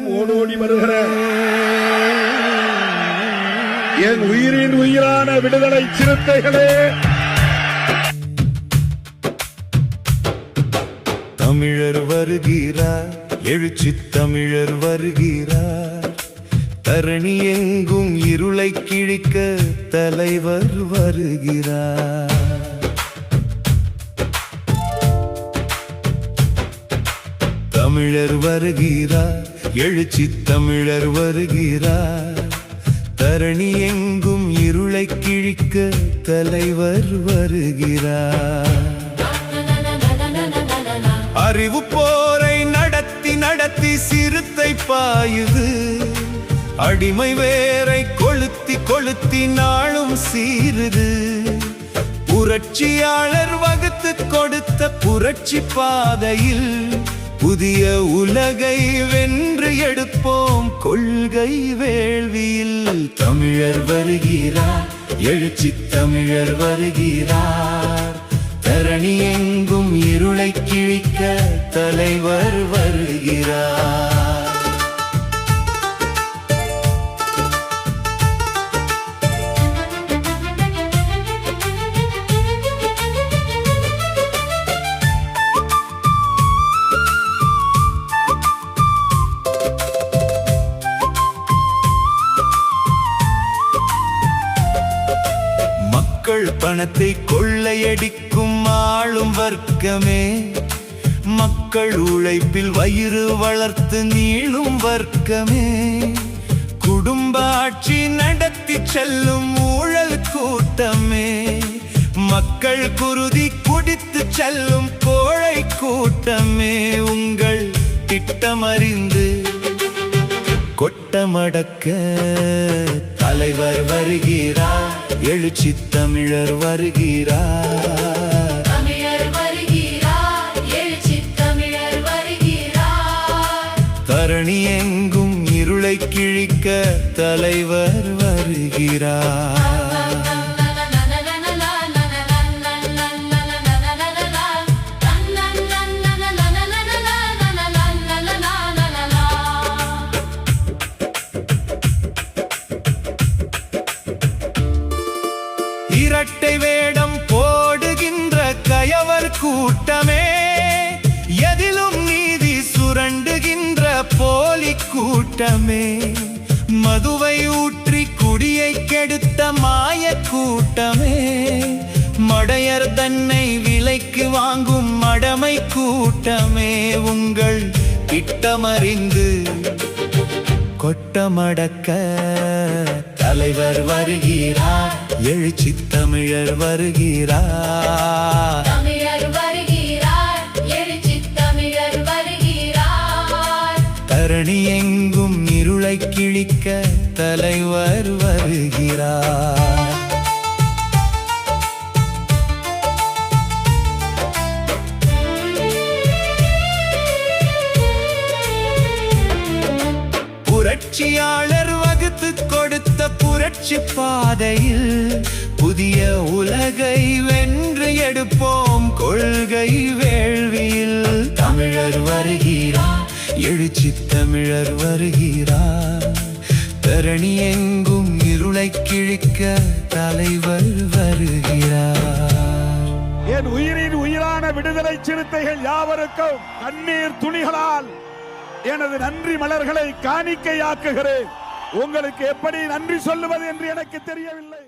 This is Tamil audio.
எல்லாம் ஓடோடி வருகிற என் உயிரின் உயிரான விடுதலை சிறுத்தைகளே, தமிழர் வருகிறார், எழுச்சி தமிழர் வருகிறார், தரணி எங்கும் இருளை கிழிக்க தலைவர் வருகிறார். தமிழர் வருகிறார், எழுச்சி தமிழர் வருகிறார், தரணி எங்கும் இருளை கிழிக்க தலைவர் வருகிறார். அறிவு போரை நடத்தி நடத்தி சிறுத்தை பாயுது, அடிமை வேரை கொளுத்தி கொளுத்தி நாளும் சீருது. புரட்சியாளர் வகுத்து கொடுத்த புரட்சி பாதையில் புதிய உலகை வென்று எடுப்போம் கொள்கை வேள்வியில். தமிழர் வருகிறார், எழுச்சி தமிழர் வருகிறார், தரணி எங்கும் இருளை கிழிக்க தலைவர் வருகிறார். மக்கள் பணத்தை கொள்ளையடிக்கும் ஆளும் வர்க்கமே, மக்கள் உழைப்பில் வயிறு வளர்த்து நீளும் வர்க்கமே, குடும்ப ஆட்சி நடத்தி செல்லும் ஊழல் கூட்டமே, மக்கள் குருதி குடித்து செல்லும் கோழை கூட்டமே, உங்கள் திட்டமறிந்து கொட்டமடக்க தலைவர் வருகிறார், எழுச்சி தமிழர் வருகிறார். தமிழர் வருகிறார், எழுச்சி தமிழர் வருகிறார், தரணி எங்கும் இருளை கிழிக்க தலைவர் வருகிறார். இரட்டை வேடம் போடுகின்ற கயவர் கூட்டமே, எதிலும் நீதி சுரண்டுகின்ற போலி கூட்டமே, மதுவை ஊற்றி குடியை கெடுத்த மாய கூட்டமே, மடையர் தன்னை விலைக்கு வாங்கும் மடமை கூட்டமே, உங்கள் திட்டமறிந்து கொட்டமடக்க தலைவர் வருகிறார், எழுச்சி தமிழர் வருகிறார். தமிழர் வருகிறார், எழுச்சி தமிழர் வருகிறார், தரணி எங்கும் இருளை கிழிக்க தலைவர் வருகிறார். புரட்சியாளர் வகுத்து கொடுத்த புரட்சி பாதையில் புதிய உலகை வென்று எடுப்போம் கொள்கை வேள்வியில். தமிழர் வருகிறார், எழுச்சி தமிழர் வருகிறார், தரணி எங்கும் இருளை கிழிக்க தலைவர் வருகிறார். என் உயிரின் உயிரான விடுதலை சிறுத்தைகள் யாவருக்கும் கண்ணீர் துளிகளால் எனது நன்றி மலர்களை காணிக்கையாக்குகிறேன். உங்களுக்கு எப்படி நன்றி சொல்லுவது என்று எனக்கு தெரியவில்லை.